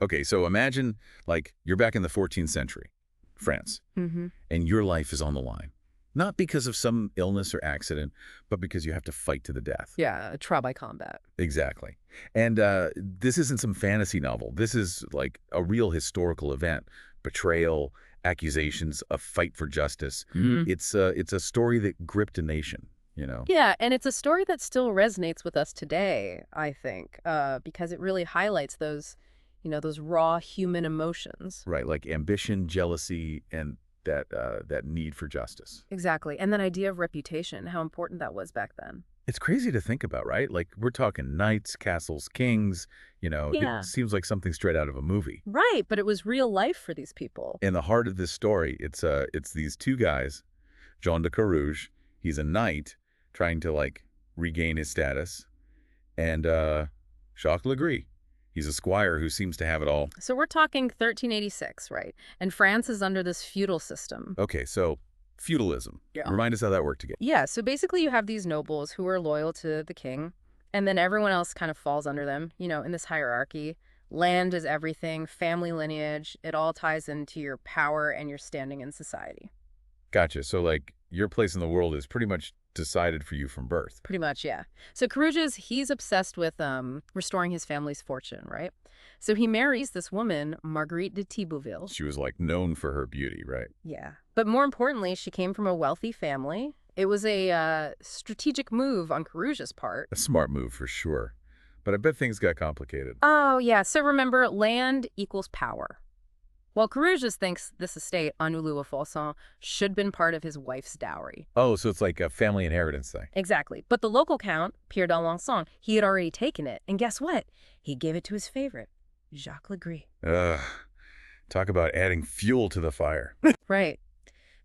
Okay, so imagine, like, you're back in the 14th century, France, Mm-hmm. and your life is on the line. Not because of some illness or accident, but because you have to fight to the death. Yeah, a trial by combat. Exactly. And this isn't some fantasy novel. This is like a real historical event. Betrayal, accusations, a fight for justice. Mhm. It's a story that gripped a nation, you know? Yeah, and it's a story that still resonates with us today, I think, because it really highlights those raw human emotions. Right, like ambition, jealousy, and that need for justice. Exactly. And that idea of reputation, how important that was back then. It's crazy to think about, right? Like, we're talking knights, castles, kings, it Yeah. seems like something straight out of a movie. Right, but it was real life for these people. In the heart of this story, it's these two guys, Jean de Carouge, he's a knight trying to, like, regain his status, and Jacques Gris, he's a squire who seems to have it all. So we're talking 1386, right? And France is under this feudal system. Okay, so feudalism. Yeah. Remind us how that worked again. Yeah, so basically you have these nobles who are loyal to the king, and then everyone else kind of falls under them, in this hierarchy. Land is everything, family lineage, it all ties into your power and your standing in society. Gotcha. So, like, your place in the world is pretty much decided for you from birth. Pretty much, yeah. So he's obsessed with restoring his family's fortune, right? So he marries this woman, Marguerite de Thibouville. She was, like, known for her beauty, right? Yeah. But more importantly, she came from a wealthy family. It was a strategic move on Carouge's part. A smart move for sure. But I bet things got complicated. Oh, yeah. So remember, land equals power. While Carouge thinks this estate, Annulou-Falson, should have been part of his wife's dowry. Oh, so it's like a family inheritance thing. Exactly. But the local count, Pierre d'Alençon, he had already taken it. And guess what? He gave it to his favorite, Jacques Gris. Ugh. Talk about adding fuel to the fire. Right.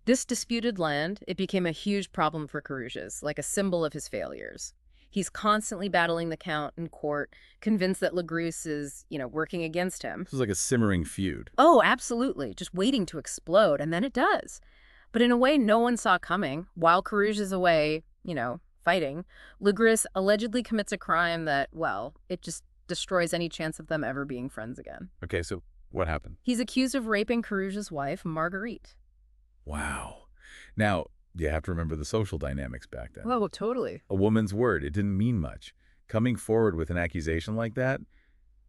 This disputed land, it became a huge problem for Carouge, like a symbol of his failures. He's constantly battling the count in court, convinced that Gris is, working against him. This is like a simmering feud. Oh, absolutely. Just waiting to explode, and then it does. But in a way no one saw coming. While Carouge is away, fighting, Gris allegedly commits a crime that, well, it just destroys any chance of them ever being friends again. Okay, so what happened? He's accused of raping Carouge's wife, Marguerite. Wow. Now, you have to remember the social dynamics back then. Oh, totally. A woman's word, it didn't mean much. Coming forward with an accusation like that,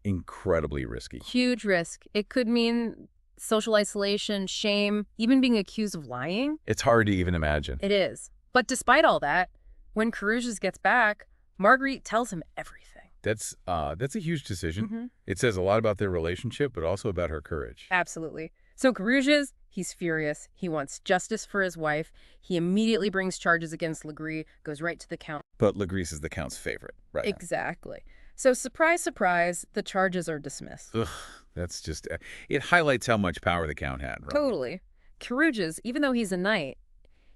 incredibly risky. Huge risk. It could mean social isolation, shame, even being accused of lying. It's hard to even imagine. It is. But despite all that, when Carouge gets back, Marguerite tells him everything. That's a huge decision. Mm-hmm. It says a lot about their relationship, but also about her courage. Absolutely. So Carouge, he's furious. He wants justice for his wife. He immediately brings charges against Gris, goes right to the count. But Gris is the count's favorite, right? Exactly. So surprise, surprise, the charges are dismissed. Ugh, that's just, it highlights how much power the count had, right? Totally. Carouge, even though he's a knight,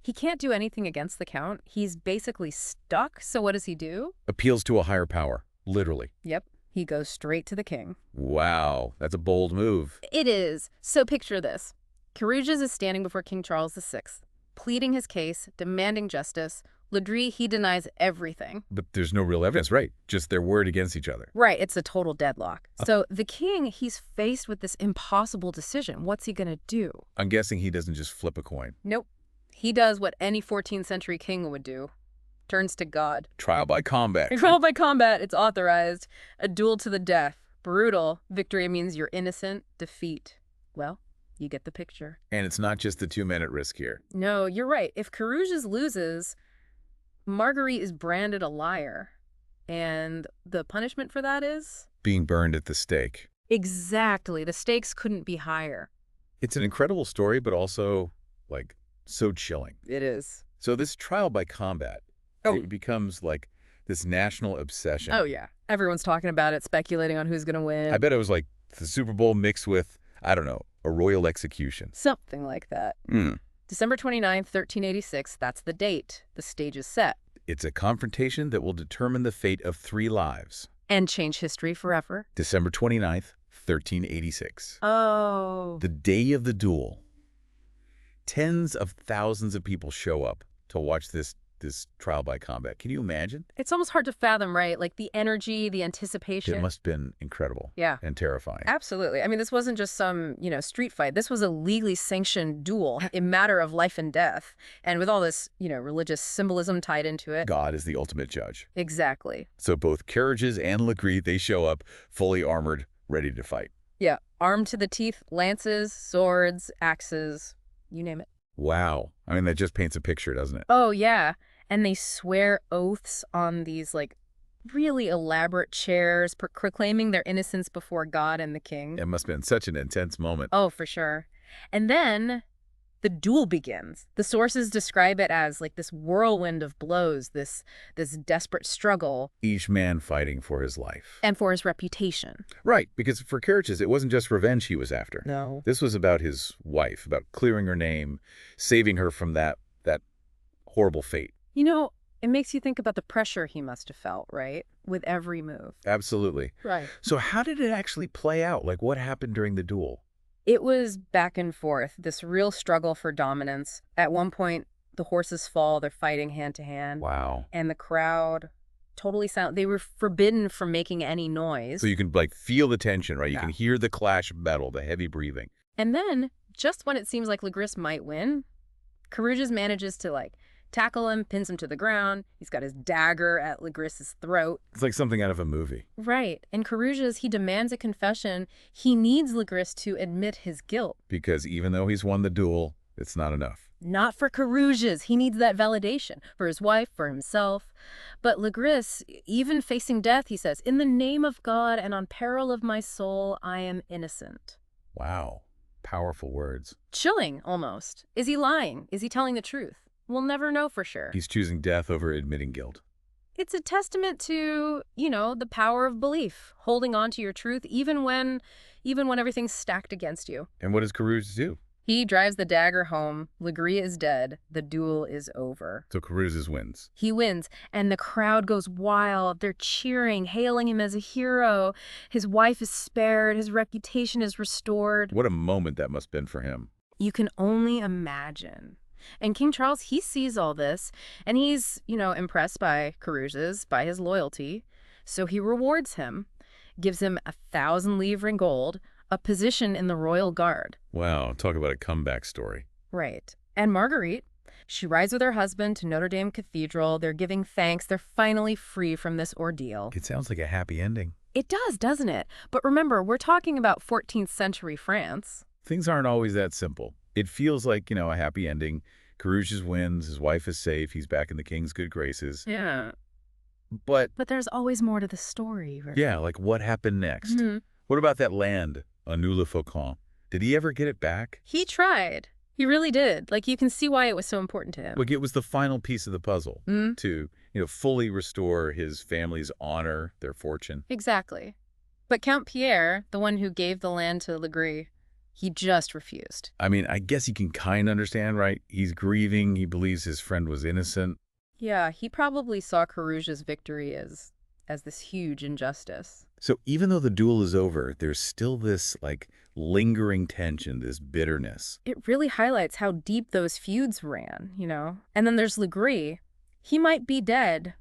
he can't do anything against the count. He's basically stuck. So what does he do? Appeals to a higher power, literally. Yep. He goes straight to the king. Wow, that's a bold move. It is. So picture this. Carouge is standing before King Charles VI, pleading his case, demanding justice. Gris, he denies everything. But there's no real evidence, right? Just their word against each other. Right, it's a total deadlock. So the king, he's faced with this impossible decision. What's he gonna do? I'm guessing he doesn't just flip a coin. Nope. He does what any 14th century king would do. Turns to God. Trial by combat. Trial by combat, it's authorized. A duel to the death. Brutal. Victory means you're innocent. Defeat. Well, you get the picture. And it's not just the two men at risk here. No, you're right. If Carouge loses, Marguerite is branded a liar. And the punishment for that is? Being burned at the stake. Exactly. The stakes couldn't be higher. It's an incredible story, but also, like, so chilling. It is. So this trial by combat, it becomes like this national obsession. Oh, yeah. Everyone's talking about it, speculating on who's going to win. I bet it was like the Super Bowl mixed with, I don't know, a royal execution. Something like that. December 29th, 1386, that's the date. The stage is set. It's a confrontation that will determine the fate of 3 lives. And change history forever. December 29th, 1386. Oh. The day of the duel. Tens of thousands of people show up to watch this this trial by combat. Can you imagine? It's almost hard to fathom, right? Like the energy, the It anticipation. must have been incredible Yeah. and terrifying. Absolutely. I mean, this wasn't just some, street fight. This was a legally sanctioned duel, a matter of life and death. And with all this, religious symbolism tied into it. God is the ultimate judge. Exactly. So both Carouges and Gris, they show up fully armored, ready to fight. Yeah. Armed to the teeth, lances, swords, axes, you name it. Wow. I mean, that just paints a picture, doesn't it? Oh, yeah. And they swear oaths on these, really elaborate chairs, proclaiming their innocence before God and the king. It must have been such an intense moment. Oh, for sure. And then the duel begins. The sources describe it as this whirlwind of blows, this desperate struggle. Each man fighting for his life. And for his reputation. Right, because for Carouges, it wasn't just revenge he was after. No. This was about his wife, about clearing her name, saving her from that horrible fate. It makes you think about the pressure he must have felt, right? With every move. Absolutely. Right. So how did it actually play out? What happened during the duel? It was back and forth, this real struggle for dominance. At one point, the horses fall, they're fighting hand to hand. Wow. And the crowd, totally silent. They were forbidden from making any noise. So you can feel the tension, right? You Yeah. can hear the clash of metal, the heavy breathing. And then, just when it seems like Gris might win, Carouges manages to tackle him, pins him to the ground. He's got his dagger at Gris's throat. It's like something out of a movie. Right. And Carouges, he demands a confession. He needs Gris to admit his guilt. Because even though he's won the duel, it's not enough. Not for Carouges. He needs that validation for his wife, for himself. But Gris, even facing death, he says, "In the name of God and on peril of my soul, I am innocent." Wow. Powerful words. Chilling, almost. Is he lying? Is he telling the truth? We'll never know for sure. He's choosing death over admitting guilt. It's a testament to, the power of belief, holding on to your truth even when everything's stacked against you. And what does Carouge do? He drives the dagger home. Gris is dead. The duel is over. So Carouge wins. He wins, and the crowd goes wild. They're cheering, hailing him as a hero. His wife is spared. His reputation is restored. What a moment that must have been for him. You can only imagine. And King Charles, he sees all this, and he's, impressed by Carouges, by his loyalty. So he rewards him, gives him 1,000 livres in gold, a position in the royal guard. Wow, talk about a comeback story. Right. And Marguerite, she rides with her husband to Notre Dame Cathedral. They're giving thanks. They're finally free from this ordeal. It sounds like a happy ending. It does, doesn't it? But remember, we're talking about 14th century France. Things aren't always that simple. It feels like, a happy ending. Carouge wins, his wife is safe, he's back in the king's good graces. Yeah. But there's always more to the story. Right? Yeah, what happened next? Mm-hmm. What about that land, Annule-le-Faucon? Did he ever get it back? He tried. He really did. You can see why it was so important to him. It was the final piece of the puzzle to, fully restore his family's honor, their fortune. Exactly. But Count Pierre, the one who gave the land to Gris, he just refused. I mean, I guess you can kind of understand, right? He's grieving. He believes his friend was innocent. Yeah, he probably saw Carouge's victory as this huge injustice. So even though the duel is over, there's still this, lingering tension, this bitterness. It really highlights how deep those feuds ran, And then there's Gris. He might be dead,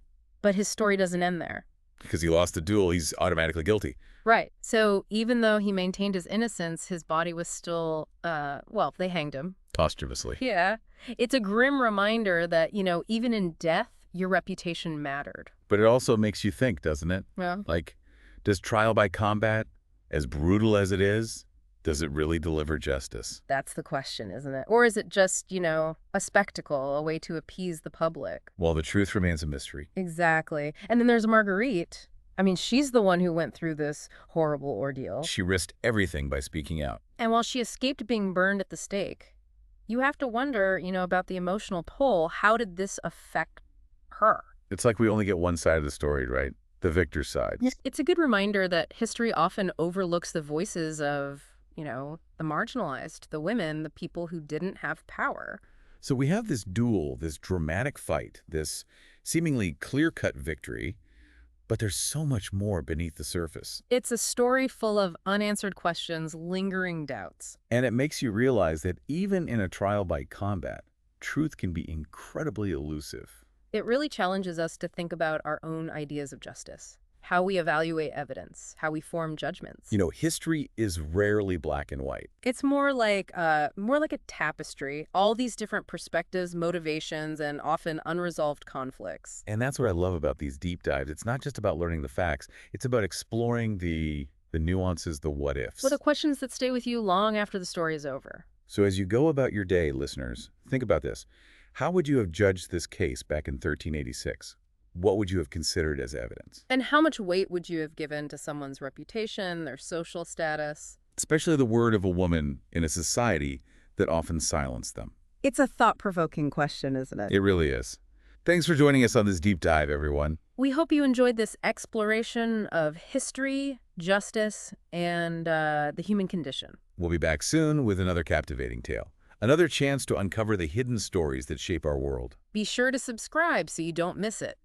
but his story doesn't end there. Because he lost the duel, he's automatically guilty. Right. So even though he maintained his innocence, his body was still, they hanged him. Posthumously. Yeah. It's a grim reminder that, even in death, your reputation mattered. But it also makes you think, doesn't it? Yeah. Does trial by combat, as brutal as it is, does it really deliver justice? That's the question, isn't it? Or is it just, a spectacle, a way to appease the public? Well, the truth remains a mystery. Exactly. And then there's Marguerite. I mean, she's the one who went through this horrible ordeal. She risked everything by speaking out. And while she escaped being burned at the stake, you have to wonder, about the emotional toll. How did this affect her? It's like we only get one side of the story, right? The victor's side. It's a good reminder that history often overlooks the voices of, the marginalized, the women, the people who didn't have power. So we have this duel, this dramatic fight, this seemingly clear-cut victory, but there's so much more beneath the surface. It's a story full of unanswered questions, lingering doubts. And it makes you realize that even in a trial by combat, truth can be incredibly elusive. It really challenges us to think about our own ideas of justice, how we evaluate evidence, how we form judgments. History is rarely black and white. It's more like a tapestry, all these different perspectives, motivations, and often unresolved conflicts. And that's what I love about these deep dives. It's not just about learning the facts. It's about exploring the nuances, the what ifs. Well, the questions that stay with you long after the story is over. So as you go about your day, listeners, think about this. How would you have judged this case back in 1386? What would you have considered as evidence? And how much weight would you have given to someone's reputation, their social status? Especially the word of a woman in a society that often silenced them. It's a thought-provoking question, isn't it? It really is. Thanks for joining us on this deep dive, everyone. We hope you enjoyed this exploration of history, justice, and the human condition. We'll be back soon with another captivating tale. Another chance to uncover the hidden stories that shape our world. Be sure to subscribe so you don't miss it.